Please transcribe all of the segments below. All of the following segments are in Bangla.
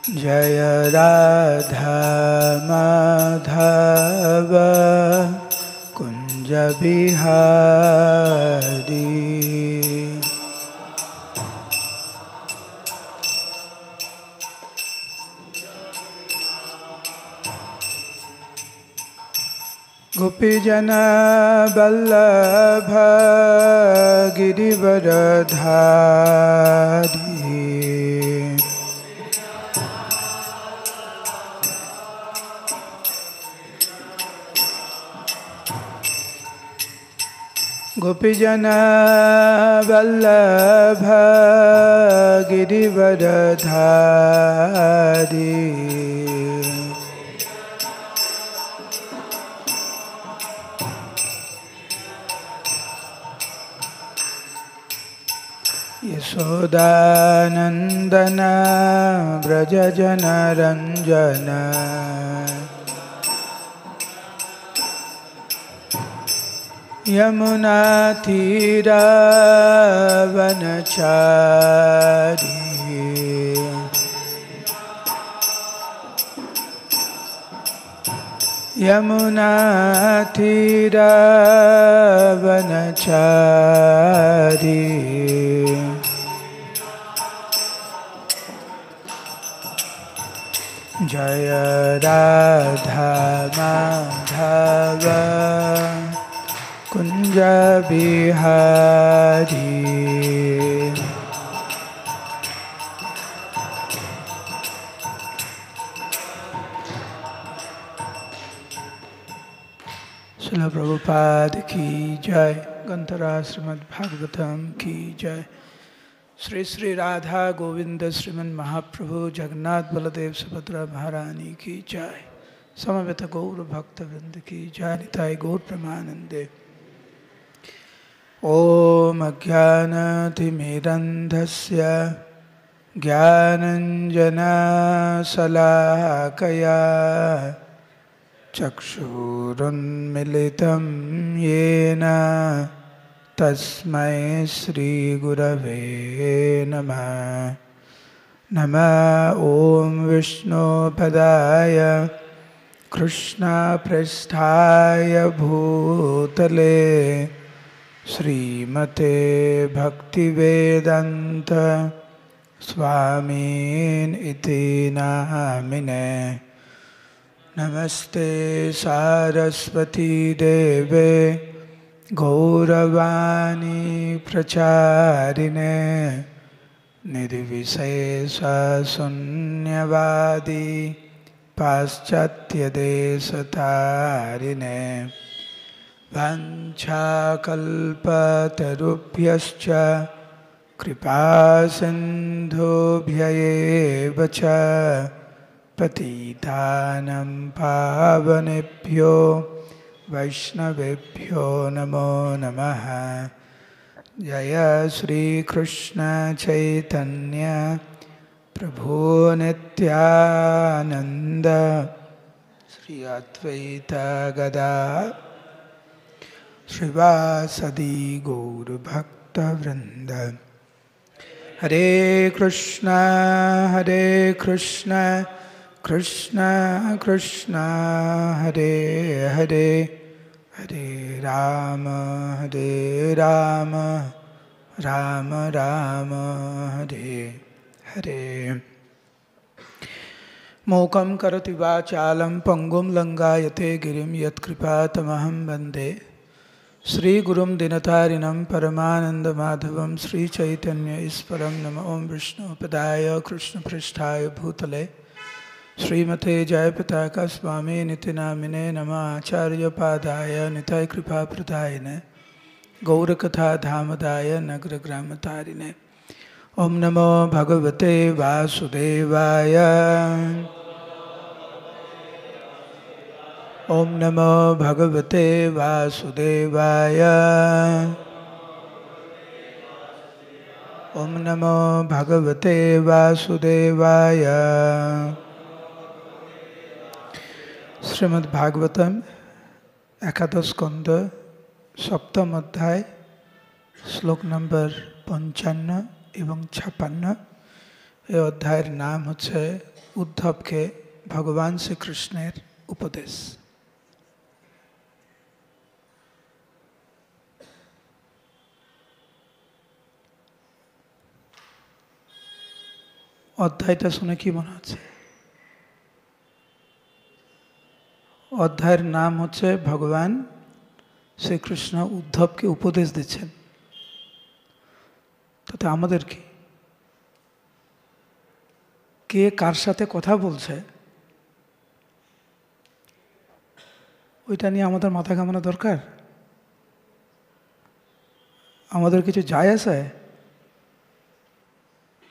जय राधा माधव कुंज बिहारी। गोपीजन वल्लभ गिरिवरधारी। गोपीजन वल्लभ गिरिवरधारी। यशोदानंदन व्रज जन रंजन। यमुना तीरावनचारी। यमुना तीरावनचारी। जय राधा माधव कुंज बिहारी। श्रील प्रभुपाद की जय। ग्रंथरा श्रीमद् भागवतम की जय। श्री श्री राधा गोविंद श्रीमन महाप्रभु जगन्नाथ बलदेव सुभद्रा महारानी की जय। समवेत गौर भक्त वृंद की जय। निताय गौर प्रेमानंदे। ओम अज्ञानतिमिरन्धस्य ज्ञानञ्जनशलाकया चक्षुरुन्मिलितं येन तस्मै श्रीगुरवे नमः। नमः ॐ विष्णुपदाय कृष्णपृष्ठाय भूतले श्रीमते भक्तिवेदान्त स्वामिन् इति नामिने। नमस्ते सारस्वती देवे गौरवाणी प्रचारिणे। निर्विशेषशून्यवादी पाश्चात्यदेशतारिणे। वाञ्छाकल्पतरुभ्यश्च कृपासिन्धुभ्यैव च पतितानं पावनेभ्यो वैष्णवेभ्यो नमो नमः। जय श्री कृष्ण चैतन्य प्रभु नित्यानंद श्री अद्वैत गदा श्रीवासदि गौरभक्तवृंद। हरे कृष्ण कृष्ण कृष्ण हरे हरे, हरे राम राम राम हरे हरे। मूकं करोति वाचालं पंगुं लंघयते गिरिं यत्कृपातमहं वन्दे श्रीगुरुं दिनतारिणं परमानन्दमाधवं श्रीचैतन्य ईश्वरं। नमो ओं विष्णुपदाय कृष्णपृष्ठाय भूतले श्रीमते जयपताका स्वामी निति नामिने। नमः आचार्यपादाय निताय कृपाप्रदायिने गौरकथा धामदाय नगरग्रामतारिणे। ओं नमो भगवते वासुदेवाय। ओं नमो भगवते वासुदेवाय। ओं नमो भगवते वासुदेवाय। श्रीमद्भागवतम एकादश स्कंद सप्तम अध्याय श्लोक नम्बर 55 এবং 56। এই অধ্যায়ের নাম হচ্ছে উদ্ধবকে ভগবান শ্রীকৃষ্ণের উপদেশ। অধ্যায়টা শুনে কি মনে হচ্ছে? অধ্যায়ের নাম হচ্ছে ভগবান শ্রীকৃষ্ণ উদ্ধবকে উপদেশ দিচ্ছেন। তাতে আমাদের কি? কে কার সাথে কথা বলছে ওইটা নিয়ে আমাদের মাথা ঘামানো দরকার? আমাদের কিছু যায় আসে?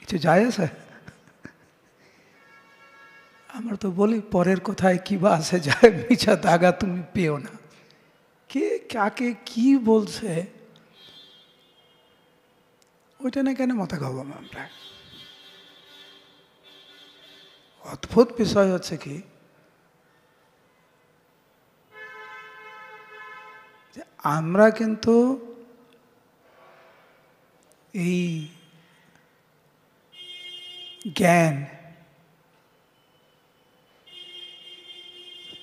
কিছু যায় আসে? আমরা তো বলি পরের কথায় কি বা আসে যায়, মিছা দাগা তুমি পেও না। কে কাকে কি বলছে ওইটা না কেন মাথা ঘামাবো আমরা? অদ্ভুত বিষয় হচ্ছে কি, যে আমরা কিন্তু এই জ্ঞান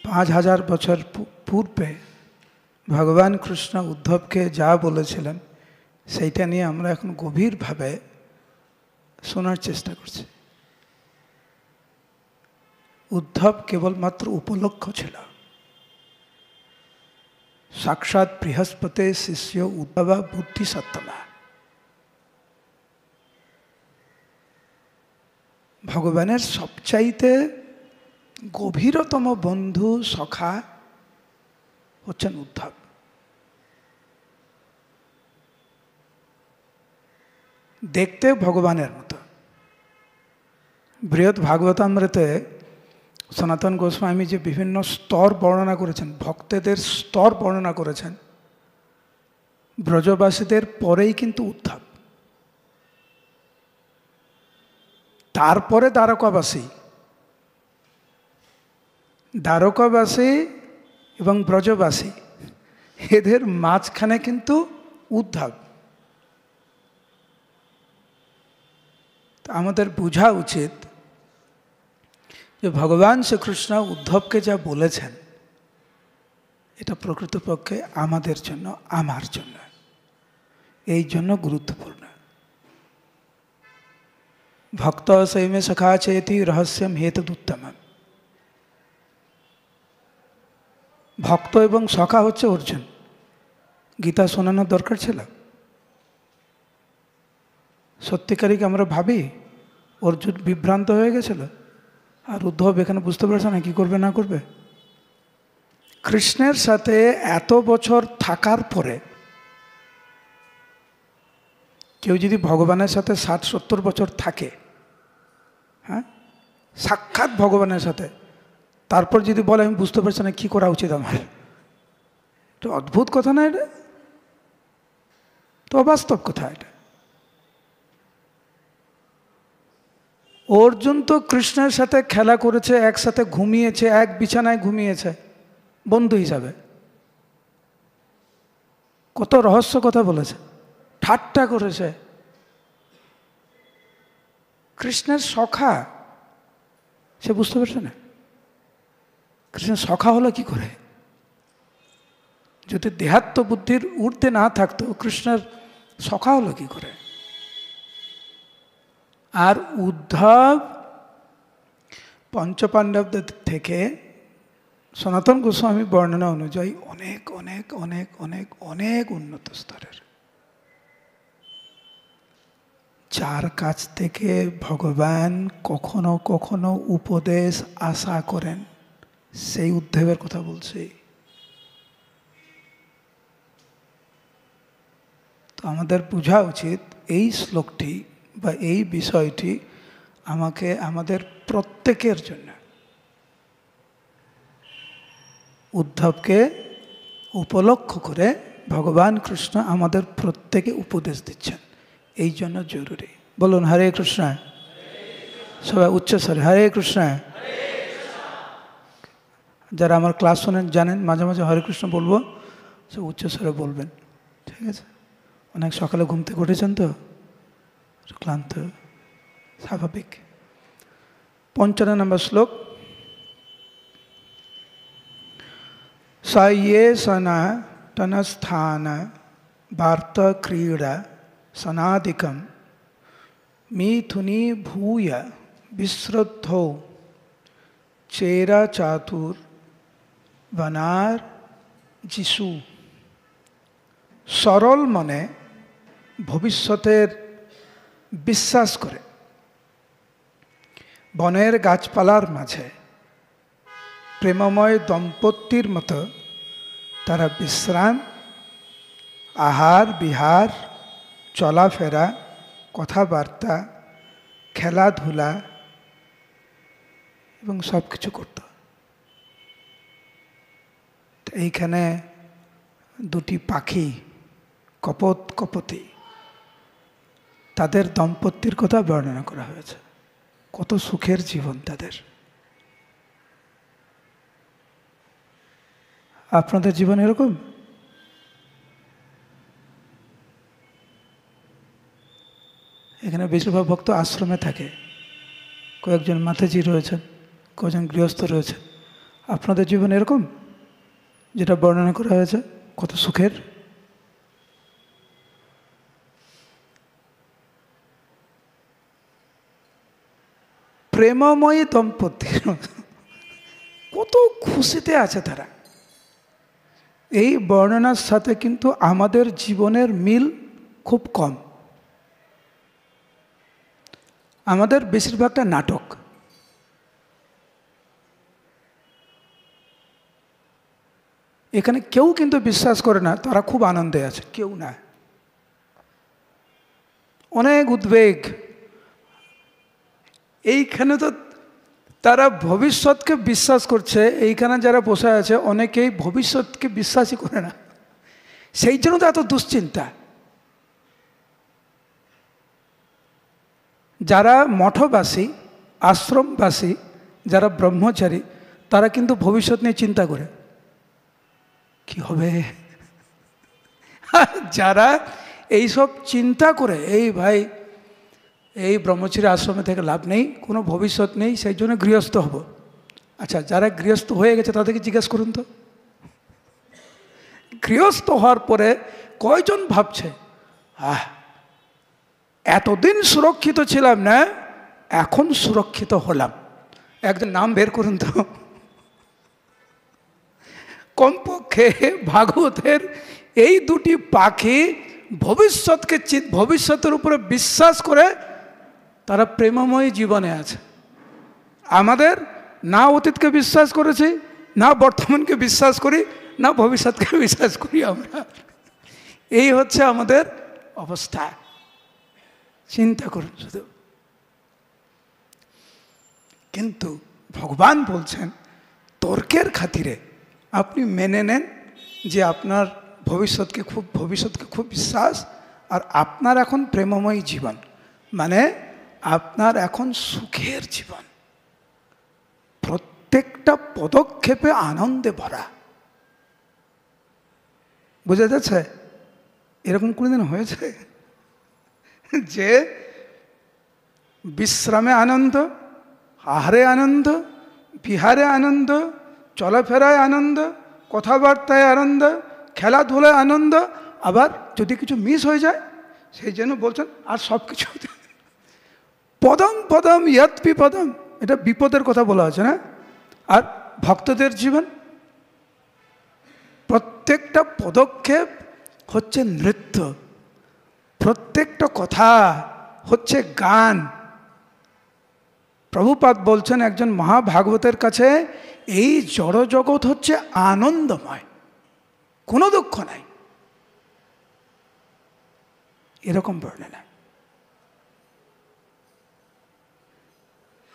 5000 বছর পূর্বে ভগবান কৃষ্ণ উদ্ধবকে যা বলেছিলেন সেইটা নিয়ে আমরা এখন গভীরভাবে শোনার চেষ্টা করছি। উদ্ধব কেবলমাত্র উপলক্ষ ছিল। সাক্ষাৎ বৃহস্পতি শিষ্য উদ্ধবা বুদ্ধি সত্তমা। ভগবানের সবচাইতে গভীরতম বন্ধু সখা হচ্ছেন উদ্ধব। দেখতে ভগবানের মতো। বৃহৎ ভাগবতামৃতে সনাতন গোস্বামী যে বিভিন্ন স্তর বর্ণনা করেছেন, ভক্তদের স্তর বর্ণনা করেছেন, ব্রজবাসীদের পরেই কিন্তু উদ্ধব, তারপরে দ্বারকাবাসী। দ্বারকাবাসী এবং ব্রজবাসী এদের মাঝখানে কিন্তু উদ্ধব। আমাদের বোঝা উচিত যে ভগবান শ্রীকৃষ্ণ উদ্ধবকে যা বলেছেন এটা প্রকৃতপক্ষে আমাদের জন্য, আমার জন্য, এই জন্য গুরুত্বপূর্ণ। ভক্ত সৈমে সখা চেতি রহস্যম হেতুদুত্তম। ভক্ত এবং সখা হচ্ছে অর্জুন। গীতা শোনানোর দরকার ছিল? সত্যিকারই আমরা ভাবি অর্জুন বিভ্রান্ত হয়ে গেছিল আর উদ্ধব এখানে বুঝতে পারছে না কি করবে না করবে? কৃষ্ণের সাথে এত বছর থাকার পরে কেউ যদি ভগবানের সাথে 60-70 বছর থাকে, হ্যাঁ, সাক্ষাৎ ভগবানের সাথে, তারপর যদি বলে আমি বুঝতে পারছি না কি করা উচিত আমার, এটা অদ্ভুত কথা না? এটা তো অবাস্তব কথা। এটা অর্জুন তো কৃষ্ণের সাথে খেলা করেছে, একসাথে ঘুমিয়েছে, এক বিছানায় ঘুমিয়েছে বন্ধু হিসাবে। কত রহস্য কথা বলেছে, ঠাট্টা করেছে। কৃষ্ণের সখা সে বুঝতে পারছে না। কৃষ্ণের সখা হলো কি করে? যদি দেহাত্ম বুদ্ধির ঊর্ধ্বে না থাকতো কৃষ্ণের সখা হলো কি করে? আর উদ্ধব পঞ্চপাণ্ডবদের থেকে সনাতন গোস্বামী বর্ণনা অনুযায়ী অনেক অনেক অনেক অনেক অনেক উন্নত স্তরের, যার কাছ থেকে ভগবান কখনো কখনো উপদেশ আশা করেন, সেই উদ্ধবের কথা বলছি। তো আমাদের বোঝা উচিত এই শ্লোকটি বা এই বিষয়টি আমাকে আমাদের প্রত্যেকের জন্য, উদ্ধবকে উপলক্ষ করে ভগবান কৃষ্ণ আমাদের প্রত্যেকে উপদেশ দিচ্ছেন, এই জন্য জরুরি। বলুন হরে কৃষ্ণ। সবাই উচ্চস্বরে হরে কৃষ্ণ। যারা আমার ক্লাস শোনেন জানেন মাঝে মাঝে হরে কৃষ্ণ বলবো, সে উচ্চস্বরে বলবেন, ঠিক আছে? অনেক সকালে ঘুম থেকে উঠেছেন তো, ক্লান্ত, স্বাভাবিক। 55 নম্বর শ্লোক। स ये सनातनस्थान वार्त क्रीड़ा सनादिकं मिथुनी भूय विश्रुद्धौ चेरा चातुर वनार যিশু সরল মনে ভবিষ্যতের বিশ্বাস করে বনের গাছপালার মাঝে প্রেমময় দম্পতির মতো তারা বিশ্রাম, আহার বিহার, চলাফেরা, কথাবার্তা, খেলাধুলা এবং সব কিছু করত। এইখানে দুটি পাখি কপোত কপোতী, তাদের দম্পতির কথা বর্ণনা করা হয়েছে। কত সুখের জীবন তাদের। আপনাদের জীবন এরকম? এখানে বেশিরভাগ ভক্ত আশ্রমে থাকে, কয়েকজন মাতাজি রয়েছেন, কয়েকজন গৃহস্থ রয়েছেন। আপনাদের জীবন এরকম যেটা বর্ণনা করা হয়েছে? কত সুখের। প্রেমময়ী দম্পতি, কত খুশিতে আছে তারা। এই বর্ণনার সাথে কিন্তু আমাদের জীবনের মিল খুব কম। আমাদের বেশিরভাগটা নাটক। এখানে কেউ কিন্তু বিশ্বাস করে না তারা খুব আনন্দে আছে, কেউ না। অনেক উদ্বেগ। এইখানে তো তারা ভবিষ্যৎকে বিশ্বাস করছে, এইখানে যারা বসে আছে অনেকেই ভবিষ্যৎকে বিশ্বাসই করে না, সেই জন্য তো এত দুশ্চিন্তা। যারা মঠবাসী, আশ্রমবাসী, যারা ব্রহ্মচারী, তারা কিন্তু ভবিষ্যৎ নিয়ে চিন্তা করে কি হবে। যারা এইসব চিন্তা করে, এই ভাই এই ব্রহ্মচারী আশ্রমে থেকে লাভ নেই, কোনো ভবিষ্যৎ নেই, সেই জন্য গৃহস্থ হব। আচ্ছা, যারা গৃহস্থ হয়ে গেছে তাদেরকে জিজ্ঞেস করুন তো, গৃহস্থ হওয়ার পরে কয়জন ভাবছে এতদিন সুরক্ষিত ছিলাম না, এখন সুরক্ষিত হলাম? একজন নাম বের করুন তো। কমপক্ষে ভাগবতের এই দুটি পাখি ভবিষ্যতের উপরে বিশ্বাস করে তারা প্রেমময় জীবনে আছে। আমাদের না অতীতকে বিশ্বাস করেছি, না বর্তমানকে বিশ্বাস করি, না ভবিষ্যৎকে বিশ্বাস করি আমরা। এই হচ্ছে আমাদের অবস্থা। চিন্তা করুন শুধু। কিন্তু ভগবান বলছেন তর্কের খাতিরে আপনি মেনে নেন যে আপনার ভবিষ্যৎকে খুব বিশ্বাস, আর আপনার এখন প্রেমময় জীবন, মানে আপনার এখন সুখের জীবন, প্রত্যেকটা পদক্ষেপে আনন্দে ভরা। বোঝা যাচ্ছে? এরকম কোনোদিন হয়েছে যে বিশ্রামে আনন্দ, আহারে আনন্দ, বিহারে আনন্দ, চলাফেরায় আনন্দ, কথাবার্তায় আনন্দ, খেলাধুলায় আনন্দ, আবার যদি কিছু মিস হয়ে যায় সেই জন্য বলছেন আর সব কিছু পদম পদম ইয়ৎ বিপদম, এটা বিপদের কথা বলা আছে না? আর ভক্তদের জীবন প্রত্যেকটা পদক্ষেপ হচ্ছে নৃত্য, প্রত্যেকটা কথা হচ্ছে গান। প্রভুপাদ বলছেন একজন মহাভাগবতের কাছে এই জড় জগৎ হচ্ছে আনন্দময়, কোনো দুঃখ নাই, এরকম বর্ণনা।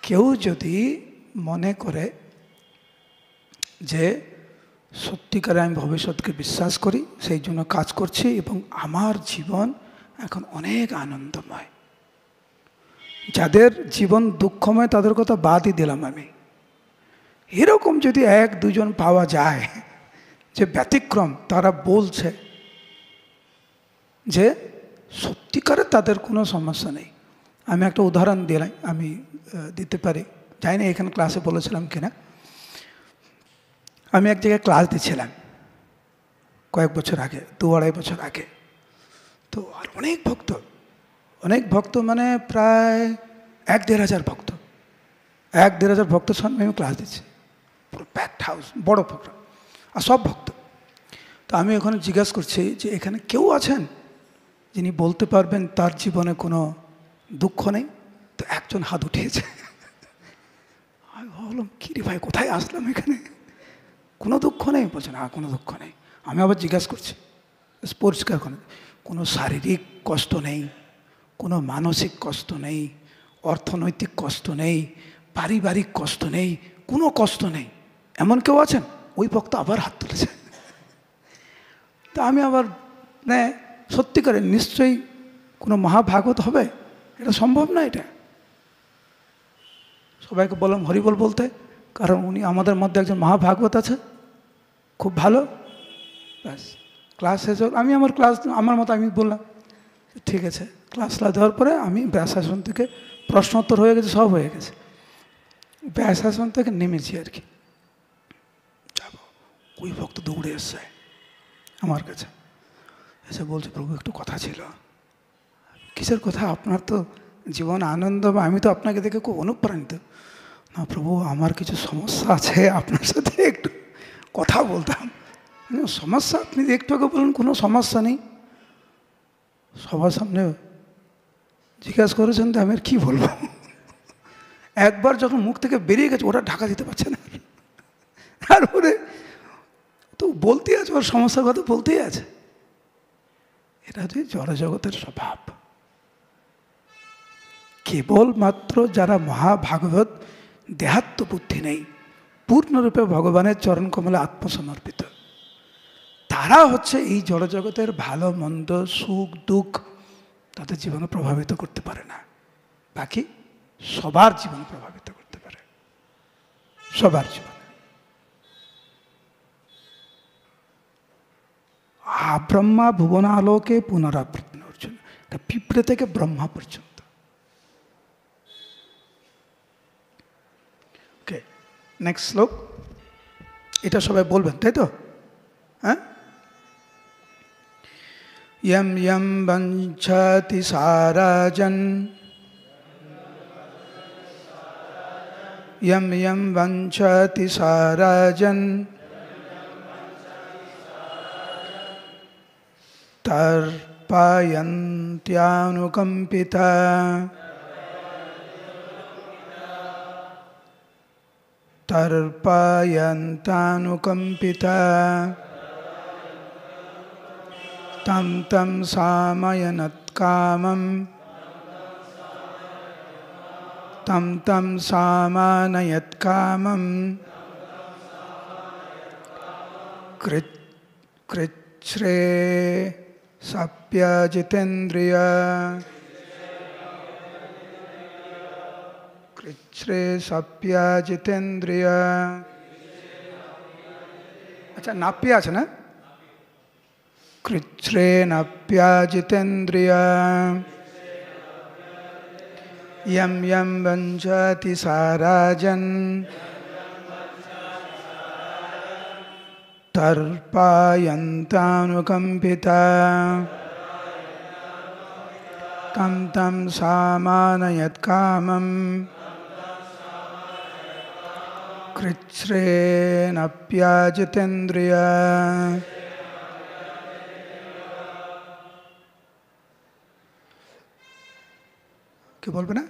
কেউ যদি মনে করে যে সত্যিকারে আমি ভবিষ্যৎকে বিশ্বাস করি, সেই জন্য কাজ করছি এবং আমার জীবন এখন অনেক আনন্দময়, যাদের জীবন দুঃখময় তাদের কথা বাদই দিলাম আমি, এরকম যদি এক দুজন পাওয়া যায় যে ব্যতিক্রম, তারা বলছে যে সত্যিকারে তাদের কোনো সমস্যা নেই। আমি একটা উদাহরণ দিতে পারি জানি না এখানে ক্লাসে বলেছিলাম কিনা, আমি এক জায়গায় ক্লাস দিচ্ছিলাম কয়েক বছর আগে, 2-2.5 বছর আগে। তো আর অনেক ভক্ত, মানে প্রায় 1-1.5 হাজার ভক্ত, 1-1.5 হাজার ভক্তের সামনে আমি ক্লাস দিচ্ছি, পুরো প্যাকড হাউস, বড় প্রোগ্রাম, আর সব ভক্ত। তো আমি ওখানে জিজ্ঞাসা করছি যে এখানে কেউ আছেন যিনি বলতে পারবেন তার জীবনে কোনো দুঃখ নেই? তো একজন হাত উঠিয়েছে। আমি ভাবলাম কী রে ভাই, কোথায় আসলাম এখানে, কোনো দুঃখ নেই? বলছে না, কোনো দুঃখ নেই। আমি আবার জিজ্ঞাসা করছি পরিষ্কার করে, কোনো শারীরিক কষ্ট নেই, কোনো মানসিক কষ্ট নেই, অর্থনৈতিক কষ্ট নেই, পারিবারিক কষ্ট নেই, কোনো কষ্ট নেই, এমন কেউ আছেন? ওই ভক্ত আবার হাত তুলেছে। তা আমি আবার সত্যিকারে নিশ্চয়ই কোনো মহাভাগবত হবে, এটা সম্ভব না। এটা সবাইকে বললাম হরিবল বলতে, কারণ উনি আমাদের মধ্যে একজন মহাভাগবত আছে, খুব ভালো। ব্যাস ক্লাস শেষ হোক, আমি আমার মতো আমি বললাম ঠিক আছে। ক্লাস দেওয়ার পরে আমি ব্যাসাসন থেকে প্রশ্নোত্তর হয়ে গেছে, সব হয়ে গেছে, ব্যাসাসন থেকে নেমেছি আর কি, যাব। ওই ভক্ত দৌড়ে এসছে আমার কাছে, এসে বলছে প্রভু একটু কথা ছিল। কিসের কথা? আপনার তো জীবন আনন্দ, বা আমি তো আপনাকে দেখে খুব অনুপ্রাণিত। না প্রভু, আমার কিছু সমস্যা আছে, আপনার সাথে একটু কথা বলতাম। সমস্যা? আপনি একটু আগে বলুন কোনো সমস্যা নেই। সবার সামনে জিজ্ঞাসা করেছেন তো আমি আর কী বলবো। একবার যখন মুখ থেকে বেরিয়ে গেছে, ওরা ঢাকা দিতে পারছে না। তারপরে তো বলতেই আছে, ওর সমস্যার কথা বলতেই আছে। এটা হচ্ছে জড়জগতের স্বভাব। কেবলমাত্র যারা মহাভাগবত, দেহাত্ম বুদ্ধি নেই, পূর্ণরূপে ভগবানের চরণ কমলে আত্মসমর্পিত, তারা হচ্ছে এই জড়জগতের ভালো মন্দ, সুখ দুঃখ তাদের জীবনে প্রভাবিত করতে পারে না। বাকি সবার জীবন প্রভাবিত করতে পারে, সবার জীবনে। ব্রহ্মা ভুবনালোকে পুনরাবৃত্তি অর্জুন, পিঁপড়ে থেকে ব্রহ্মা পর্যন্ত। ওকে, নেক্সট শ্লোক। এটা সবাই বলবেন, তাই তো? হ্যাঁ। यम यम वंचति साराजन, यम यम वंचति साराजन, तर्पयन्त्यानुकम्पिता, तर्पयन्तानुकम्पिता, तं तं सामयनत्कामं, तं तं सामानयत्कामं, कृच्छ्रे सप्यजितेन्द्रिय, कृच्छ्रे सप्यजितेन्द्रिय। अच्छा, नाप्य আছে না? कृच्छ्रेणप्याजितेन्द्रिय, यम यम वंचति साराजन, तर्पयन्तानुकम्पिता, तं तं सामानयत्कामं, कृच्छ्रेणप्याजितेन्द्रिय। কি বলবে না?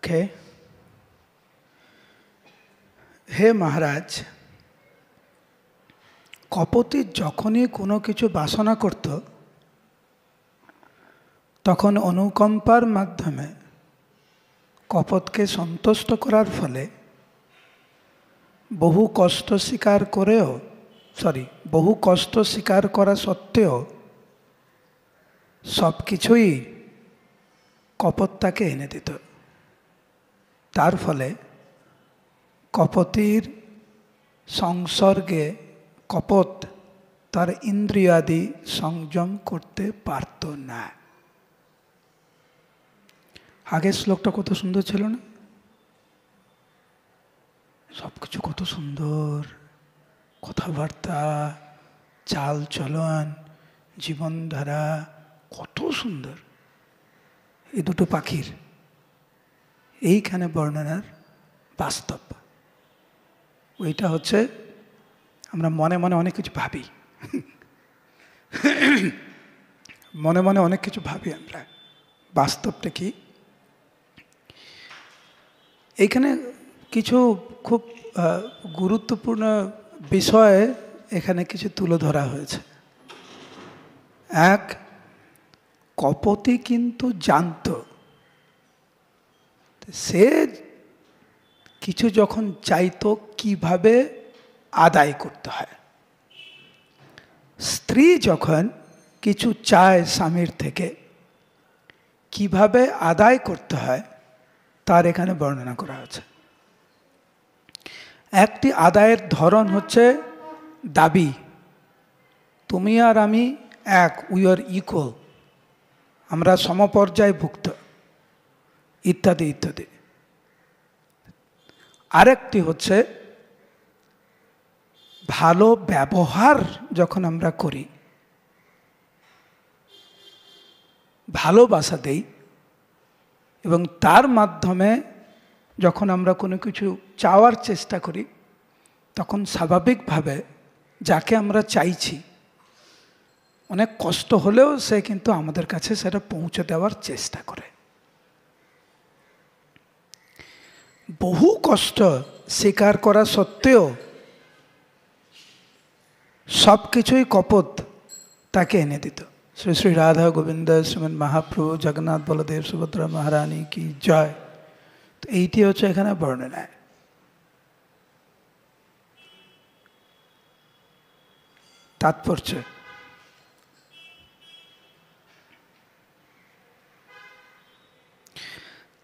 লেখে, হে মহারাজ, কপতি যখনই কোনো কিছু বাসনা করত তখন অনুকম্পার মাধ্যমে কপতকে সন্তুষ্ট করার ফলে বহু কষ্ট স্বীকার করা সত্ত্বেও সব কিছুই কপত তাকে এনে দিত। তার ফলে কপতির সংসর্গে কপত তার ইন্দ্রিয়াদি সংযম করতে পারত না। আগের শ্লোকটা কত সুন্দর ছিল না? সব কিছু কত সুন্দর, কথাবার্তা, চাল চলন, জীবনধারা কত সুন্দর। এই দুটো পাখির এইখানে বর্ণনার বাস্তব। ওইটা হচ্ছে আমরা মনে মনে অনেক কিছু ভাবি, মনে মনে অনেক কিছু ভাবি আমরা। বাস্তবটা কি? এইখানে কিছু খুব গুরুত্বপূর্ণ বিষয় এখানে কিছু তুলে ধরা হয়েছে। এক, কপতি কিন্তু জানত সে কিছু যখন চাইতো কিভাবে আদায় করতে হয়। স্ত্রী যখন কিছু চায় স্বামীর থেকে, কিভাবে আদায় করতে হয় তার এখানে বর্ণনা করা হয়েছে। একটি আদায়ের ধরন হচ্ছে দাবি, তুমি আর আমি এক, উই আর ইকুয়াল, আমরা সমপর্যায়ভুক্ত, ইত্যাদি ইত্যাদি। আরেকটি হচ্ছে ভালো ব্যবহার যখন আমরা করি, ভালোবাসা দেই এবং তার মাধ্যমে যখন আমরা কোনো কিছু চাওয়ার চেষ্টা করি, তখন স্বাভাবিকভাবে যাকে আমরা চাইছি অনেক কষ্ট হলেও সে কিন্তু আমাদের কাছে সেটা পৌঁছে দেওয়ার চেষ্টা করে। বহু কষ্ট স্বীকার করা সত্ত্বেও সব কিছুই কপত তাকে এনে দিত। শ্রী শ্রী রাধা গোবিন্দ শ্রীমন মহাপ্রভু জগন্নাথ বলদেব সুভদ্রা মহারানী কি জয়। তো এইটি হচ্ছে এখানে বর্ণনায়। তাৎপর্য,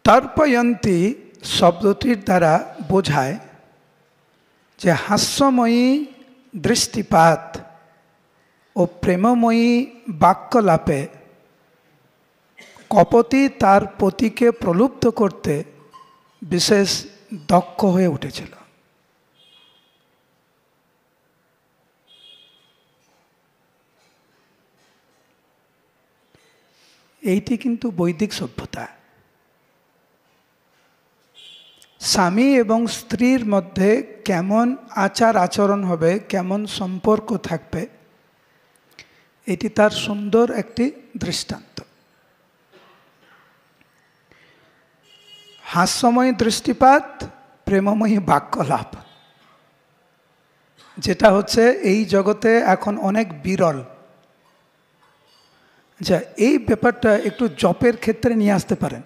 তর্পয়ন্তী শব্দটির দ্বারা বোঝায় যে হাস্যময়ী দৃষ্টিপাত ও প্রেমময়ী বাক্যলাপে কপতি তার পতিকে প্রলুব্ধ করতে বিশেষ দক্ষ হয়ে উঠেছিল। এইটি কিন্তু বৈদিক সভ্যতা। স্বামী এবং স্ত্রীর মধ্যে কেমন আচার আচরণ হবে, কেমন সম্পর্ক থাকবে, এটি তার সুন্দর একটি দৃষ্টান্ত। হাস্যময়ী দৃষ্টিপাত, প্রেমময়ী বাক্যলাপ, যেটা হচ্ছে এই জগতে এখন অনেক বিরল। আচ্ছা, এই ব্যাপারটা একটু জপের ক্ষেত্রে নিয়ে আসতে পারেন,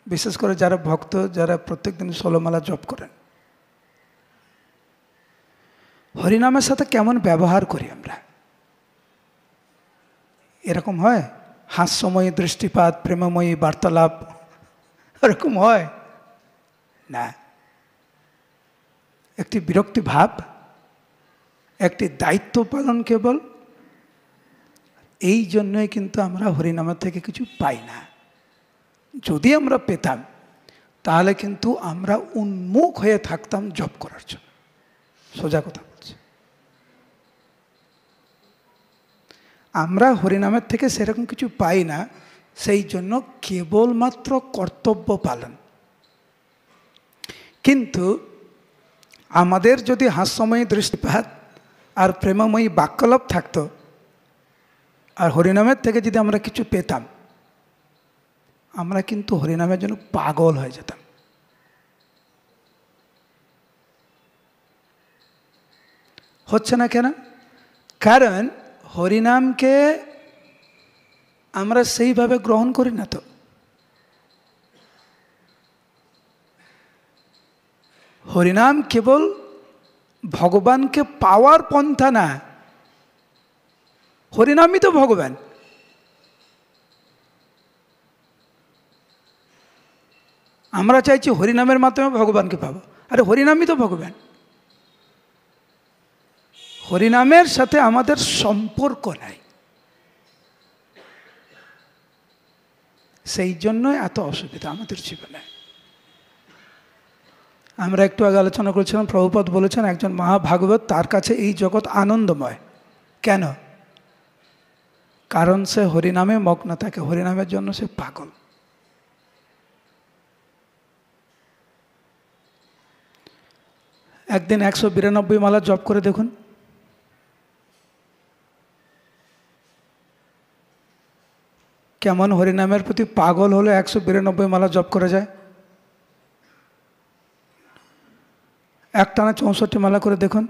বিশেষ করে যারা ভক্ত, যারা প্রত্যেকদিন 16 মালা জপ করেন। হরিনামের সাথে কেমন ব্যবহার করি আমরা? এরকম হয় হাস্যময়ী দৃষ্টিপাত, প্রেমময়ী বার্তালাপ, এরকম হয় না। একটি বিরক্তি ভাব, একটি দায়িত্ব পালন কেবল। এই জন্যই কিন্তু আমরা হরিনামের থেকে কিছু পাই না। যদি আমরা পেতাম তাহলে কিন্তু আমরা উন্মুখ হয়ে থাকতাম জপ করার জন্য। সোজা কথা বলছি, আমরা হরিনামের থেকে সেরকম কিছু পাই না, সেই জন্য কেবলমাত্র কর্তব্য পালন। কিন্তু আমাদের যদি হাস্যময়ী দৃষ্টিপাত আর প্রেমময়ী বাক্যলাপ থাকতো, আর হরিনামের থেকে যদি আমরা কিছু পেতাম, আমরা কিন্তু হরিনামের জন্য পাগল হয়ে যেতাম। হচ্ছে না কেন? কারণ হরিনামকে আমরা সেইভাবে গ্রহণ করি না। তো হরিনাম কেবল ভগবানকে পাওয়ার পন্থা না, হরিনামই তো ভগবান। আমরা চাইছি হরিনামের মাধ্যমে ভগবানকে পাবো, আরে হরিনামই তো ভগবান। হরিনামের সাথে আমাদের সম্পর্ক নাই, সেই জন্য এত অসুবিধা আমাদের জীবনে। আমরা একটু আগে আলোচনা করেছিলাম, প্রভুপাদ বলেছেন একজন মহাভাগবত, তার কাছে এই জগৎ আনন্দময়। কেন? কারণ সে হরিনামে মগ্ন থাকে, হরিনামের জন্য সে পাগল। একদিন 192 মালা জপ করে দেখুন, কেমন হরিনামের প্রতি পাগল হলে 192 মালা জপ করা যায়। একটানা 64 মালা করে দেখুন,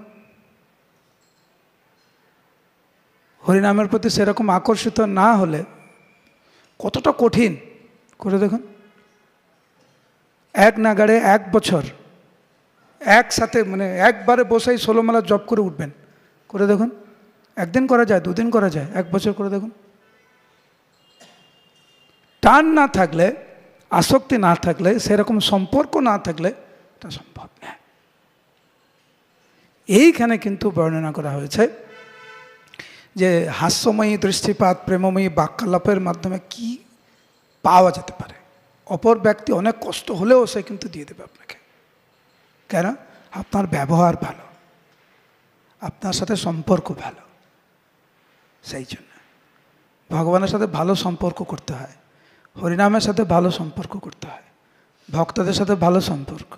হরিনামের প্রতি সেরকম আকর্ষিত না হলে কতটা কঠিন করে দেখুন। এক নাগাড়ে 1 বছর একসাথে, মানে একবারে বসেই 16 মালা জপ করে উঠবেন, করে দেখুন। একদিন করা যায়, 2 দিন করা যায়, 1 বছর করে দেখুন। টান না থাকলে, আসক্তি না থাকলে, সেরকম সম্পর্ক না থাকলে এটা সম্ভব না। এইখানে কিন্তু বর্ণনা করা হয়েছে যে হাস্যময়ী দৃষ্টিপাত, প্রেমময়ী বাক্যালাপের মাধ্যমে কি পাওয়া যেতে পারে। অপর ব্যক্তি অনেক কষ্ট হলেও সে কিন্তু দিয়ে দেবে আপনাকে। কেন? আপনার ব্যবহার ভালো, আপনার সাথে সম্পর্ক ভালো। সেই জন্য ভগবানের সাথে ভালো সম্পর্ক করতে হয়, হরিনামের সাথে ভালো সম্পর্ক করতে হয়, ভক্তদের সাথে ভালো সম্পর্ক,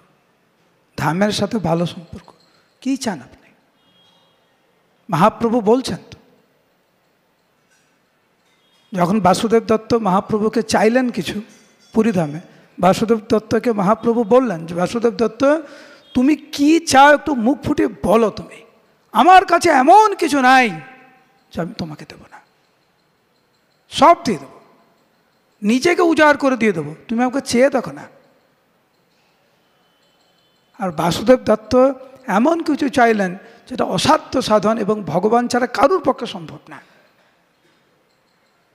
ধামের সাথে ভালো সম্পর্ক। কি চান আপনি? মহাপ্রভু বলছেন তো, যখন বাসুদেব দত্ত মহাপ্রভুকে চাইলেন কিছু পুরীধামে, বাসুদেব দত্তকে মহাপ্রভু বললেন যে বাসুদেব দত্ত, তুমি কি চাও একটু মুখ ফুটে বলো। তুমি, আমার কাছে এমন কিছু নাই যে আমি তোমাকে দেবো না, সব দিয়ে দেবো, নিজেকে উজাড় করে দিয়ে দেবো, তুমি আমাকে চেয়ে দেখো না। আর বাসুদেব দত্ত এমন কিছু চাইলেন যেটা অসাধ্য সাধন এবং ভগবান ছাড়া কারুর পক্ষে সম্ভব না।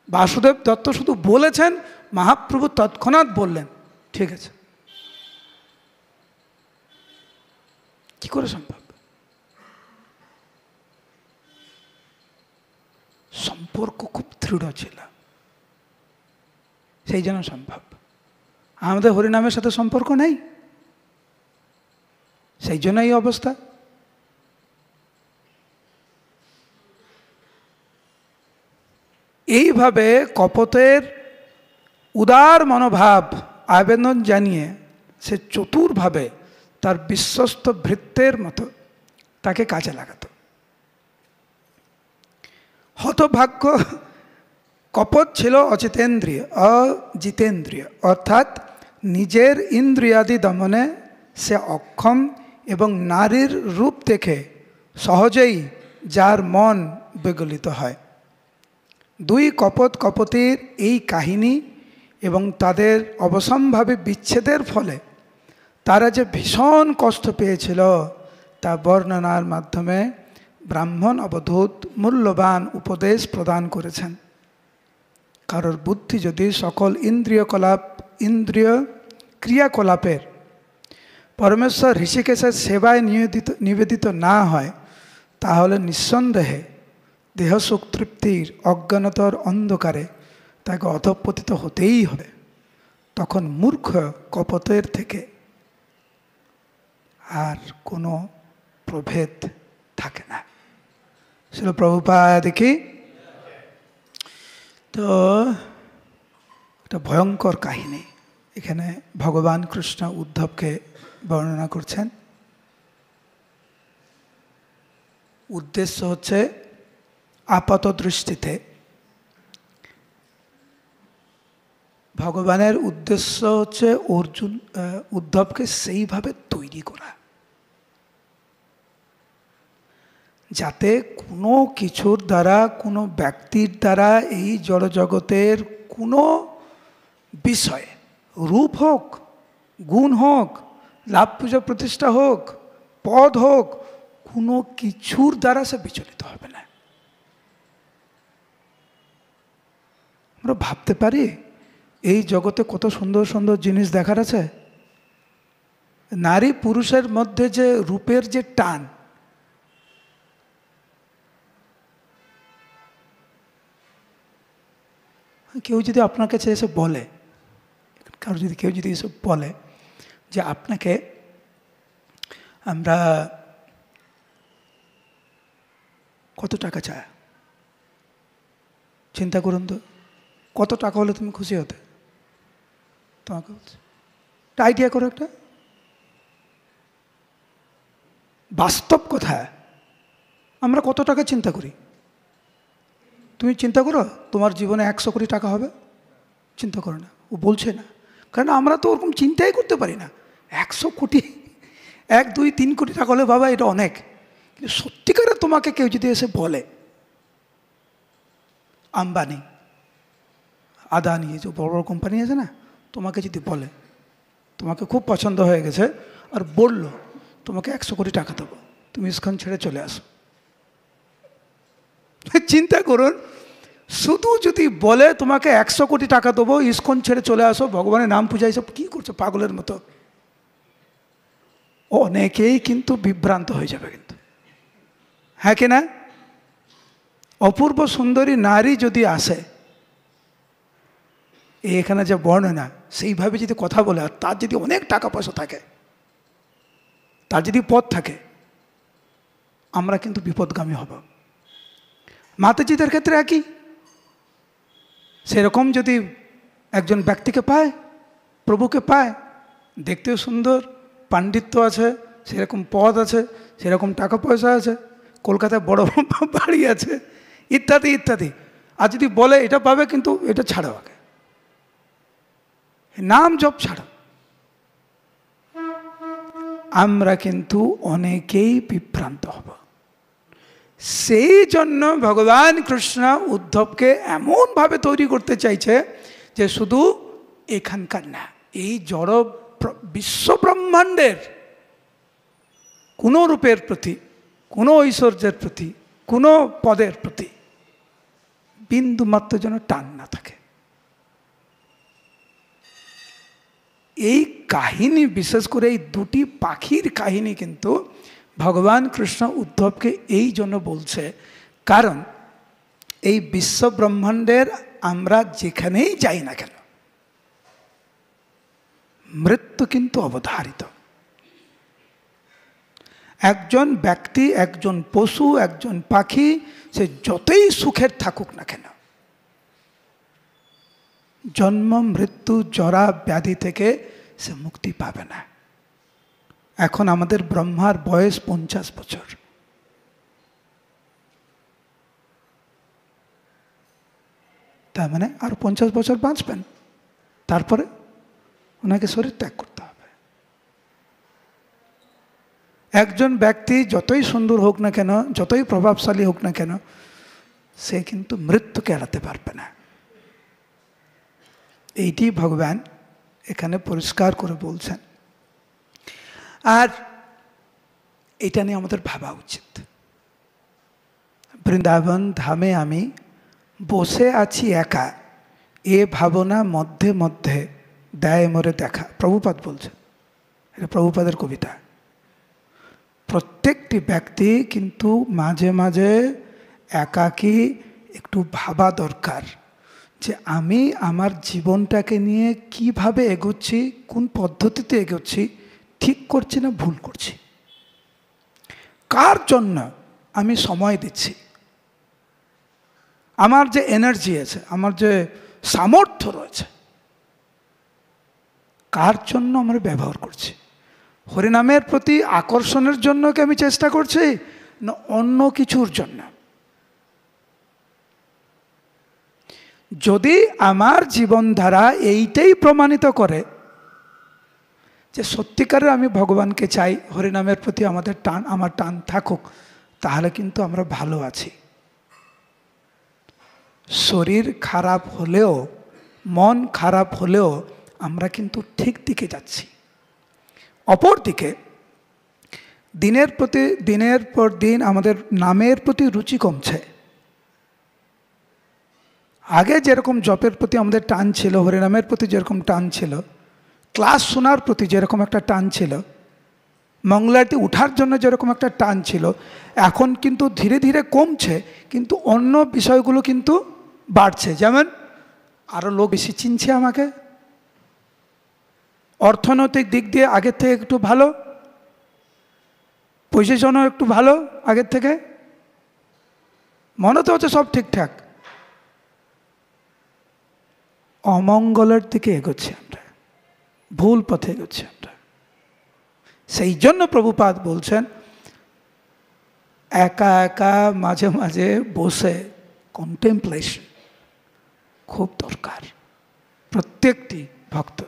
বাসুদেব দত্ত শুধু বলেছেন, মহাপ্রভু তৎক্ষণাৎ বললেন ঠিক আছে। কি করে সম্ভব? সম্পর্ক খুব দৃঢ় ছিল, সেই জন্য সম্ভব। আমাদের হরিনামের সাথে সম্পর্ক নেই, সেই জন্য এই অবস্থা। এইভাবে কপটের উদার মনোভাব আবেদন জানিয়ে সে চতুরভাবে তার বিশ্বস্ত ভৃত্যের মতো তাকে কাজে লাগাতো। হতভাগ্য কপট ছিল অজিতেন্দ্রিয়, অর্থাৎ নিজের ইন্দ্রিয়াদি দমনে সে অক্ষম এবং নারীর রূপ দেখে সহজেই যার মন বিগলিত হয়। 2 কপট কপতির এই কাহিনী এবং তাদের অবশ্যম্ভাবী বিচ্ছেদের ফলে তারা যে ভীষণ কষ্ট পেয়েছিল তা বর্ণনার মাধ্যমে ব্রাহ্মণ অবধূত মূল্যবান উপদেশ প্রদান করেছেন। কারোর বুদ্ধি যদি সকল ইন্দ্রিয় ক্রিয়াকলাপের পরমেশ্বর ঋষিকেশের সেবায় নিবেদিত না হয়, তাহলে নিঃসন্দেহে দেহসুখ তৃপ্তির অজ্ঞানতার অন্ধকারে তাকে অধঃপতিত হতেই হবে। তখন মূর্খ কপটের থেকে আর কোনো প্রভেদ থাকে না। শিল প্রভুপাদ দেখি তো একটা ভয়ঙ্কর কাহিনী এখানে ভগবান কৃষ্ণ উদ্ধবকে বর্ণনা করছেন। উদ্দেশ্য হচ্ছে আপাত দৃষ্টিতে ভগবানের উদ্দেশ্য হচ্ছে উদ্ধবকে সেইভাবে তৈরি করা যাতে কোনো কিছুর দ্বারা, কোনো ব্যক্তির দ্বারা এই জড়জগতের কোনো বিষয়, রূপ হোক, গুণ হোক, লাভ পূজা প্রতিষ্ঠা হোক, পদ হোক, কোনো কিছুর দ্বারা সে বিচলিত হবে না। আমরা ভাবতে পারি এই জগতে কত সুন্দর সুন্দর জিনিস দেখার আছে। নারী পুরুষের মধ্যে যে রূপের যে টান, কেউ যদি আপনার কাছে এসে বলে, কেউ যদি এসে বলে যে আপনাকে আমরা কত টাকা চাই, চিন্তা করুন তো কত টাকা হলে তুমি খুশি হতে। তোমাকে বলছে একটা আইডিয়া করো, একটা বাস্তব কথা। আমরা কত টাকা চিন্তা করি? তুমি চিন্তা করো তোমার জীবনে 100 কোটি টাকা হবে, চিন্তা করো না। ও বলছে না, কারণ আমরা তো ওরকম চিন্তাই করতে পারি না। 100 কোটি, 1, 2, 3 কোটি টাকা হলে বাবা এটা অনেক। কিন্তু সত্যিকারে তোমাকে কেউ যদি এসে বলে, আম্বানি, আদানি, যে বড় বড় কোম্পানি আছে না, তোমাকে যদি বলে তোমাকে খুব পছন্দ হয়ে গেছে আর বলল তোমাকে 100 কোটি টাকা দেবো, তুমি ইস্কন ছেড়ে চলে আসো। চিন্তা করুন, শুধু যদি বলে তোমাকে 100 কোটি টাকা দেবো, ইস্কন ছেড়ে চলে আসো, ভগবানের নাম পূজা, এসব কি করছো পাগলের মতো, অনেকেই কিন্তু বিভ্রান্ত হয়ে যাবে কিন্তু, হ্যাঁ কি না? অপূর্ব সুন্দরী নারী যদি আসে, এখানে যে বর্ণনা সেইভাবে যদি কথা বলে, আর তার যদি অনেক টাকা পয়সা থাকে, তার যদি পদ থাকে, আমরা কিন্তু বিপদগামী হব। মাতাজিদের ক্ষেত্রে একই, সেরকম যদি একজন ব্যক্তিকে পায়, প্রভুকে পায়, দেখতেও সুন্দর, পাণ্ডিত্য আছে, সেরকম পদ আছে, সেরকম টাকা পয়সা আছে, কলকাতায় বড় বাড়ি আছে, ইত্যাদি ইত্যাদি, আর যদি বলে এটা পাবে কিন্তু এটা ছাড়ো, আগে নাম জপ ছাড়ো, আমরা কিন্তু অনেকেই বিভ্রান্ত হব। সেই জন্য ভগবান কৃষ্ণ উদ্ধবকে এমনভাবে তৈরি করতে চাইছে যে শুধু এখানকার না, এই জড় বিশ্বব্রহ্মাণ্ডের কোনো রূপের প্রতি, কোনো ঐশ্বর্যের প্রতি, কোনো পদের প্রতি বিন্দুমাত্র যেন টান না থাকে। এই কাহিনী, বিশেষ করে এই দুটি পাখির কাহিনী কিন্তু ভগবান কৃষ্ণ উদ্ধবকে এই জন্য বলছে, কারণ এই বিশ্বব্রহ্মাণ্ডের আমরা যেখানেই যাই না কেন, মৃত্যু কিন্তু অবধারিত। একজন ব্যক্তি, একজন পশু, একজন পাখি, সে যতই সুখের থাকুক না কেন, জন্ম মৃত্যু জরা ব্যাধি থেকে সে মুক্তি পাবে না। এখন আমাদের ব্রহ্মার বয়স 50 বছর, তার মানে আর 50 বছর বাঁচবেন, তারপরে ওনাকে শরীর ত্যাগ করতে হবে। একজন ব্যক্তি যতই সুন্দর হোক না কেন, যতই প্রভাবশালী হোক না কেন, সে কিন্তু মৃত্যুকে এড়াতে পারবে না। এইটি ভগবান এখানে পরিষ্কার করে বলছেন। আর এটা নিয়ে আমাদের ভাবা উচিত। বৃন্দাবন ধামে আমি বসে আছি একা, এ ভাবনা মধ্যে মধ্যে দেয় মোরে দেখা। প্রভুপাদ বলছেন, এটা প্রভুপাদের কবিতা। প্রত্যেকটি ব্যক্তি কিন্তু মাঝে মাঝে একাকী একটু ভাবা দরকার যে আমি আমার জীবনটাকে নিয়ে কিভাবে এগোচ্ছি, কোন পদ্ধতিতে এগোচ্ছি, ঠিক করছি না ভুল করছি, কার জন্য আমি সময় দিচ্ছি, আমার যে এনার্জি আছে, আমার যে সামর্থ্য রয়েছে, কার জন্য আমরা ব্যবহার করছি। হরিনামের প্রতি আকর্ষণের জন্য কি আমি চেষ্টা করছি, না অন্য কিছুর জন্য? যদি আমার জীবনধারা এইটাই প্রমাণিত করে যে সত্যিকারের আমি ভগবানকে চাই, হরিনামের প্রতি আমাদের টান, আমার টান থাকুক, তাহলে কিন্তু আমরা ভালো আছি। শরীর খারাপ হলেও, মন খারাপ হলেও আমরা কিন্তু ঠিক দিকে যাচ্ছি। অপরদিকে দিনের পর দিন আমাদের নামের প্রতি রুচি কমছে। আগে যেরকম জপের প্রতি আমাদের টান ছিল, হরিনামের প্রতি যেরকম টান ছিল, ক্লাস শোনার প্রতি যেরকম একটা টান ছিল, মঙ্গলারতি উঠার জন্য যেরকম একটা টান ছিল, এখন কিন্তু ধীরে ধীরে কমছে, কিন্তু অন্য বিষয়গুলো কিন্তু বাড়ছে। যেমন আরও লোক বেশি চিনছে আমাকে, অর্থনৈতিক দিক দিয়ে আগের থেকে একটু ভালো, পজিশনও একটু ভালো আগের থেকে, মনে তো হচ্ছে সব ঠিকঠাক। অমঙ্গলের দিকে এগোচ্ছি আমরা, ভুল পথে এগোচ্ছি আমরা। সেই জন্য প্রভুপাদ বলছেন একা একা মাঝে মাঝে বসে কন্টেম্পলেশন খুব দরকার। প্রত্যেকটি ভক্ত,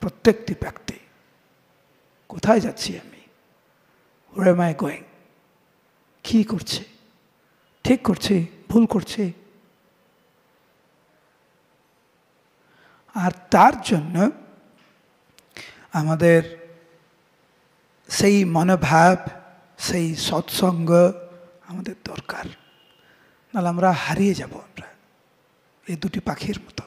প্রত্যেকটি ব্যক্তি, কোথায় যাচ্ছি আমি, where am I going, কি করছি, ঠিক করছি, ভুল করছি। আর তার জন্য আমাদের সেই মনোভাব, সেই সৎসঙ্গ আমাদের দরকার, নাহলে আমরা হারিয়ে যাব। আমরা এই দুটি পাখির মতো।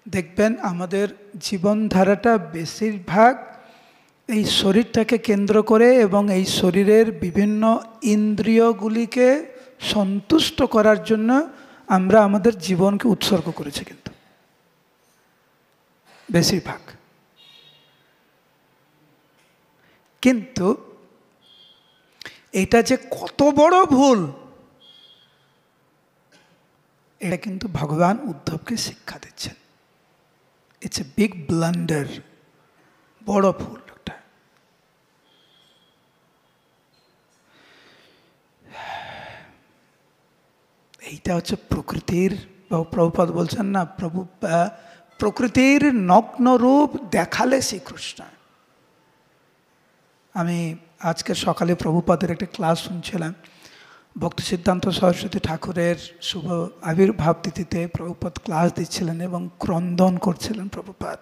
দেখবেন আমাদের জীবনধারাটা বেশিরভাগ এই শরীরটাকে কেন্দ্র করে এবং এই শরীরের বিভিন্ন ইন্দ্রিয়গুলিকে সন্তুষ্ট করার জন্য আমরা আমাদের জীবনকে উৎসর্গ করেছি, কিন্তু বেশিরভাগ। কিন্তু এটা যে কত বড় ভুল, এটা কিন্তু ভগবান উদ্ধবকে শিক্ষা দিচ্ছেন। ইটস এ বিগ ব্লান্ডার, বড় ভুল একটা। এইটা হচ্ছে প্রকৃতির, প্রভুপাদ বলছেন না, প্রকৃতির নগ্ন রূপ দেখালে শ্রীকৃষ্ণ। আমি আজকে সকালে প্রভুপাদের একটা ক্লাস শুনছিলাম। ভক্তি সিদ্ধান্ত সরস্বতী ঠাকুরের শুভ আবির্ভাব তিথিতে প্রভুপাদ ক্লাস দিচ্ছিলেন এবং ক্রন্দন করছিলেন প্রভুপাদ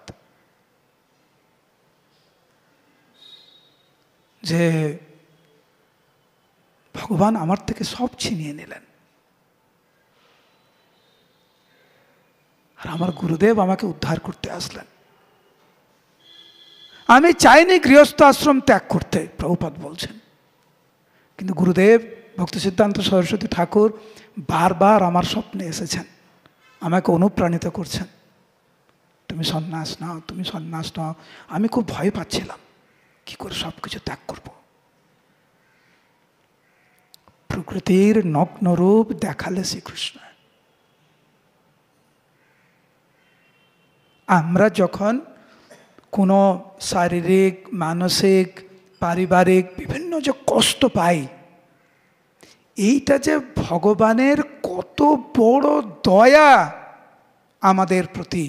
যে ভগবান আমার থেকে সব ছিনিয়ে নিলেন, আর আমার গুরুদেব আমাকে উদ্ধার করতে আসলেন। আমি চাইনি গৃহস্থ আশ্রম ত্যাগ করতে, প্রভুপাদ বলছেন, কিন্তু গুরুদেব ভক্তি সিদ্ধান্ত সরস্বতী ঠাকুর বারবার আমার স্বপ্নে এসেছেন, আমাকে অনুপ্রাণিত করছেন, তুমি সন্ন্যাস নাও, তুমি সন্ন্যাস নাও। আমি খুব ভয় পাচ্ছিলাম, কি করে সব কিছু ত্যাগ করব। প্রকৃতির নগ্ন রূপ দেখালে শ্রীকৃষ্ণ। আমরা যখন কোনো শারীরিক, মানসিক, পারিবারিক বিভিন্ন যে কষ্ট পাই, এইটা যে ভগবানের কত বড় দয়া আমাদের প্রতি,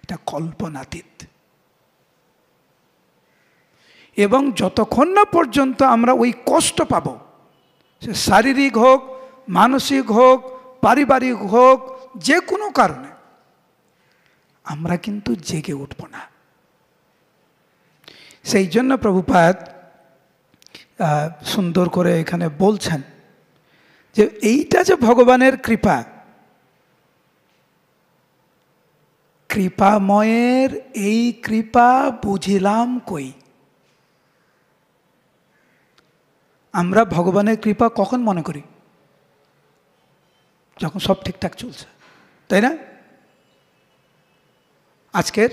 এটা কল্পনাতীত। এবং যতক্ষণ না পর্যন্ত আমরা ওই কষ্ট পাব, সে শারীরিক হোক, মানসিক হোক, পারিবারিক হোক, যে কোনো কারণে, আমরা কিন্তু জেগে উঠব না। সেই জন্য প্রভুপাদ সুন্দর করে এখানে বলছেন যে এইটা যে ভগবানের কৃপা, কৃপাময়ের এই কৃপা বুঝিলাম কই। আমরা ভগবানের কৃপা কখন মনে করি? যখন সব ঠিকঠাক চলছে, তাই না? আজকের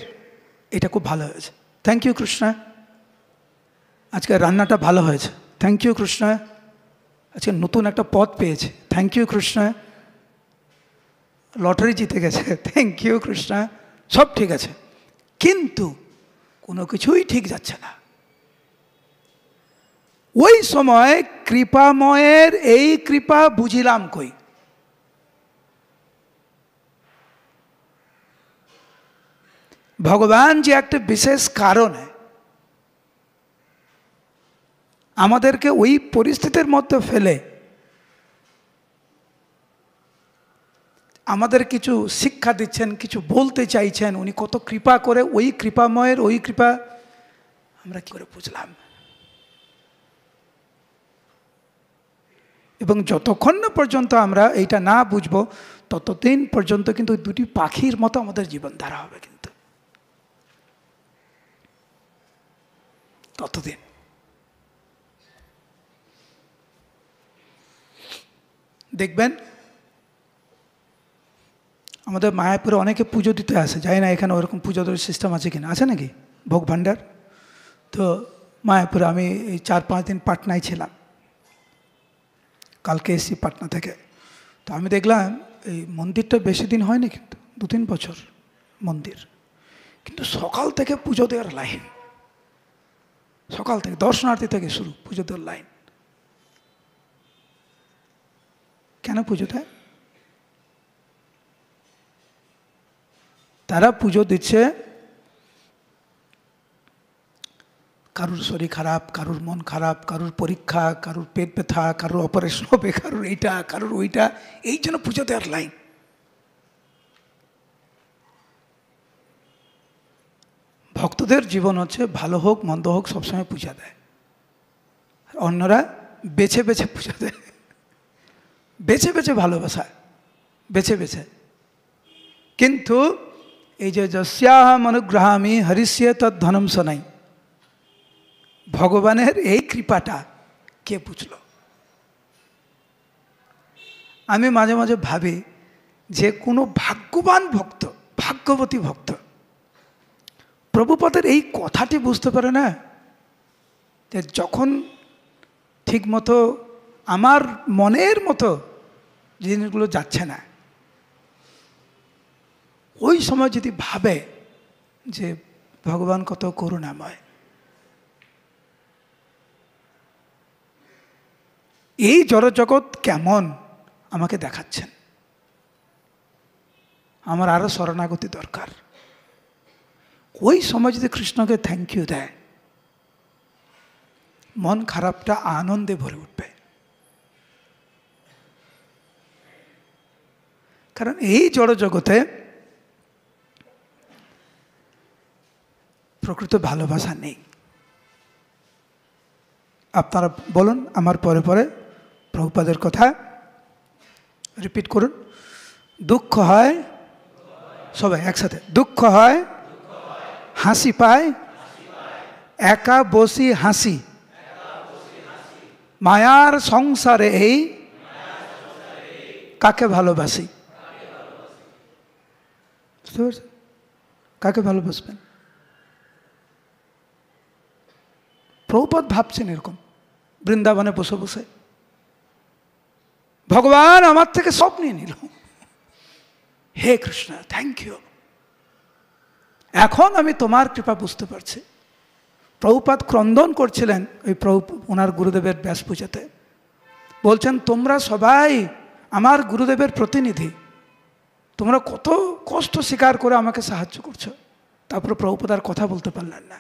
এটা খুব ভালো হয়েছে, থ্যাংক ইউ কৃষ্ণ। আজকে রান্নাটা ভালো হয়েছে, থ্যাংক ইউ কৃষ্ণ। আজকে নতুন একটা পদ পেয়েছে, থ্যাংক ইউ কৃষ্ণ। লটারি জিতে গেছে, থ্যাংক ইউ কৃষ্ণ। সব ঠিক আছে, কিন্তু কোনো কিছুই ঠিক যাচ্ছে না। ওই সময় কৃপাময়ের এই কৃপা বুঝিলাম কই। ভগবান যে একটা বিশেষ কারণে আমাদেরকে ওই পরিস্থিতির মধ্যে ফেলে আমাদের কিছু শিক্ষা দিচ্ছেন, কিছু বলতে চাইছেন। উনি কত কৃপা করে, ওই কৃপাময়ের ওই কৃপা আমরা কি করে বুঝলাম? এবং যতক্ষণ না পর্যন্ত আমরা এইটা না বুঝবো, ততদিন পর্যন্ত কিন্তু দুটি পাখির মতো আমাদের জীবনধারা হবে। কিন্তু ততদিন দেখবেন আমাদের মায়াপুরে অনেকে পুজো দিতে আসে, জানি না এখানে ওরকম পুজো দেওয়ার সিস্টেম আছে কিনা, আছে নাকি ভোগ ভাণ্ডার? তো মায়াপুরে আমি এই 4-5 দিন পাটনায় ছিলাম, কালকে এসেছি পাটনা থেকে। তো আমি দেখলাম এই মন্দিরটা বেশি দিন হয়নি, কিন্তু 2-3 বছর মন্দির, কিন্তু সকাল থেকে পুজো দেওয়ার লাইন, সকাল থেকে দর্শনার্থী থেকে শুরু, পুজো দেওয়ার লাইন। কেন পুজো দেয়? তারা পুজো দিচ্ছে কারুর শরীর খারাপ, কারুর মন খারাপ, কারুর পরীক্ষা, কারুর পেট ব্যথা, কারুর অপারেশন হবে, কারুর এইটা, কারুর ওইটা, এই জন্য পুজো দেওয়ার লাইন। ভক্তদের জীবন হচ্ছে ভালো হোক মন্দ হোক সবসময় পূজা দেয়, আর অন্যরা বেছে বেছে পূজা দেয়, বেছে বেছে ভালোবাসা, বেছে বেছে। কিন্তু এই যে যস্যাহম অনুগ্রহামি হরিষ্যে তৎ ধনম শনাই, ভগবানের এই কৃপাটা কে বুঝল? আমি মাঝে মাঝে ভাবি যে কোনো ভাগ্যবান ভক্ত, ভাগ্যবতী ভক্ত প্রভুপাদের এই কথাটি বুঝতে পারে না যে যখন ঠিক মতো আমার মনের মতো জিনিসগুলো যাচ্ছে না, ওই সময় যদি ভাবে যে ভগবান কত করুণাময়, এই জড়জগৎ কেমন আমাকে দেখাচ্ছেন, আমার আরো শরণাগতি দরকার, ওই সময় যদি কৃষ্ণকে থ্যাংক ইউ দেয়, মন খারাপটা আনন্দে ভরে উঠবে। কারণ এই জড়জগতে প্রকৃত ভালোবাসা নেই। আপনারা বলুন আমার পরে পরে প্রভুপাদের কথা রিপিট করুন। দুঃখ হয়, সবাই একসাথে, দুঃখ হয়, হাসি পায়, একা বসি হাসি, মায়ার সংসারে এই কাকে ভালোবাসি। বুঝতে পারছেন? কাকে ভালোবাসবেন? প্রভুপাদ ভাবছেন এরকম বৃন্দাবনে বসে বসে, ভগবান আমার থেকে সব নিয়ে নিল, হে কৃষ্ণ থ্যাংক ইউ, এখন আমি তোমার কৃপা বুঝতে পারছি। প্রভুপাদ ক্রন্দন করছিলেন ওই ওনার গুরুদেবের ব্যাস পূজাতে, বলছেন তোমরা সবাই আমার গুরুদেবের প্রতিনিধি, তোমরা কত কষ্ট স্বীকার করে আমাকে সাহায্য করছো, তারপরে প্রভুপাদ আর কথা বলতে পারলেন না,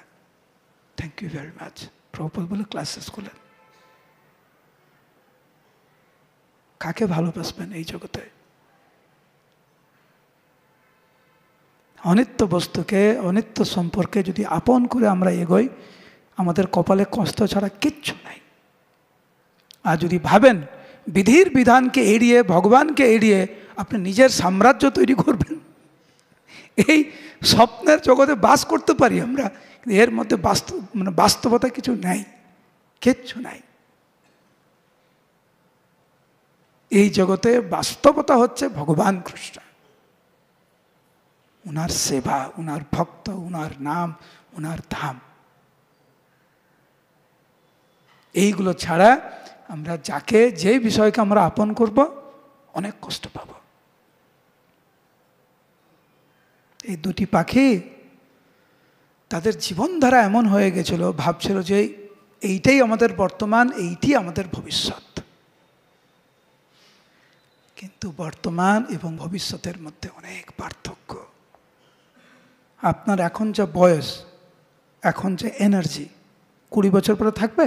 thank you very much. Prabhupada বলে ক্লাস শেষ করলেন। কাকে ভালোবাসবেন এই জগতে? অনিত্য বস্তুকে, অনিত্য সম্পর্কে যদি আপন করে আমরা এগোই, আমাদের কপালে কষ্ট ছাড়া কিচ্ছু নাই। আর যদি ভাবেন বিধির বিধানকে এড়িয়ে, ভগবানকে এড়িয়ে আপনি নিজের সাম্রাজ্য তৈরি করবেন, এই স্বপ্নের জগতে বাস করতে পারি আমরা, এর মধ্যে বাস্তবতা কিছু নাই, কিচ্ছু নাই। এই জগতে বাস্তবতা হচ্ছে ভগবান কৃষ্ণ, উনার সেবা, উনার ভক্ত, উনার নাম, উনার ধাম। এইগুলো ছাড়া আমরা যাকে, যে বিষয়কে আমরা আপন করব, অনেক কষ্ট পাব। এই দুটি পাখি তাদের জীবনধারা এমন হয়ে গেছিল, ভাবছিল যে এইটাই আমাদের বর্তমান, এইটি আমাদের ভবিষ্যৎ। কিন্তু বর্তমান এবং ভবিষ্যতের মধ্যে অনেক পার্থক্য। আপনার এখন যা বয়স, এখন যে এনার্জি, 20 বছর পরে থাকবে?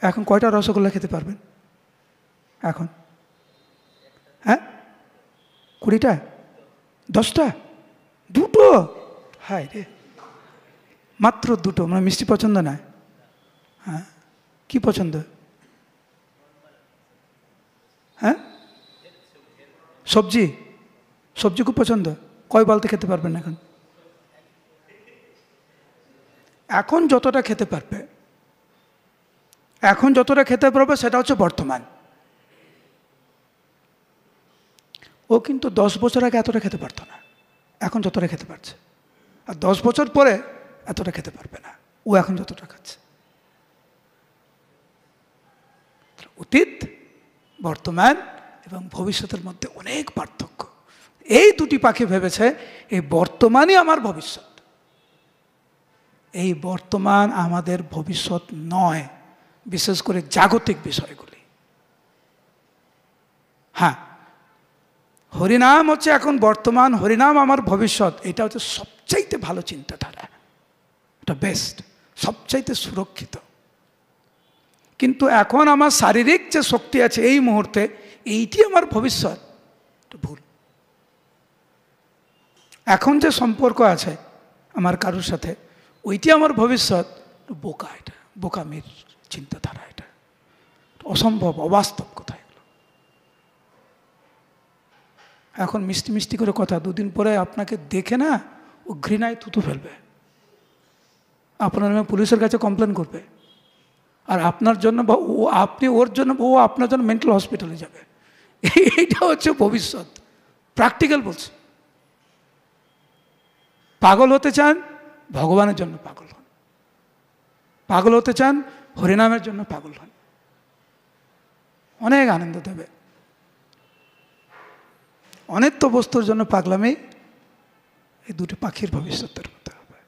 এখন কয়টা রসগোল্লা খেতে পারবেন এখন? হ্যাঁ, 20টা, 10টা, 2টো? হায় রে, মাত্র 2টো। মানে মিষ্টি পছন্দ না? হ্যাঁ, কি পছন্দ? হ্যাঁ, সবজি, সবজি খুব পছন্দ। কয় বালতি খেতে পারবেন এখন? এখন যতটা খেতে পারবে, এখন যতটা খেতে পারবে সেটা হচ্ছে বর্তমান। ও কিন্তু 10 বছর আগে এতটা খেতে পারতো না, এখন যতটা খেতে পারছে। আর 10 বছর পরে এতটা খেতে পারবে না, ও এখন যতটা খাচ্ছে। অতীত, বর্তমান এবং ভবিষ্যতের মধ্যে অনেক পার্থক্য। এই দুটি পাখি ভেবেছে এই বর্তমানই আমার ভবিষ্যৎ। এই বর্তমান আমাদের ভবিষ্যৎ নয়, বিশেষ করে জাগতিক বিষয়গুলি। হ্যাঁ, হরিনাম হচ্ছে এখন বর্তমান, হরিনাম আমার ভবিষ্যৎ, এটা হচ্ছে সবচাইতে ভালো চিন্তাধারা, এটা বেস্ট, সবচাইতে সুরক্ষিত। কিন্তু এখন আমার শারীরিক যে শক্তি আছে এই মুহূর্তে, এইটি আমার ভবিষ্যৎ, এটা ভুল। এখন যে সম্পর্ক আছে আমার কারোর সাথে, ওইটি আমার ভবিষ্যৎ, বোকা, এটা বোকামির চিন্তাধারা, এটা অসম্ভব, অবাস্তব কথা এগুলো। এখন মিষ্টি মিষ্টি করে কথা, 2 দিন পরে আপনাকে দেখে না ও ঘৃণায় থুতু ফেলবে, আপনার নামে পুলিশের কাছে কমপ্লেন করবে, আর আপনার জন্য বা ও আপনি ওর জন্য, ও আপনার জন্য মেন্টাল হসপিটালে যাবে। এইটা হচ্ছে ভবিষ্যৎ, প্র্যাকটিক্যাল বলছে। পাগল হতে চান, ভগবানের জন্য পাগল হন। পাগল হতে চান, হরিনামের জন্য পাগল হন, অনেক আনন্দ দেবে। অনিত্য বস্তুর জন্য পাগলামি, এই দুটি পাখির ভবিষ্যতের মধ্যে হবে।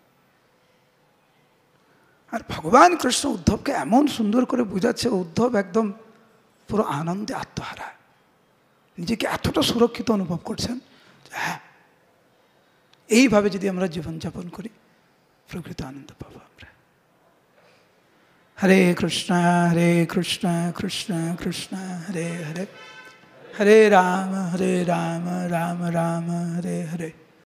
আর ভগবান কৃষ্ণ উদ্ধবকে এমন সুন্দর করে বুঝাচ্ছে, উদ্ধব একদম পুরো আনন্দে আত্মহারা, নিজেকে এতটা সুরক্ষিত অনুভব করছেন। হ্যাঁ, এইভাবে যদি আমরা জীবনযাপন করি প্রকৃত আনন্দ পাবো আমরা। হরে কৃষ্ণ কৃষ্ণ কৃষ্ণ হরে হরে, হরে রাম রাম রাম হরে হরে।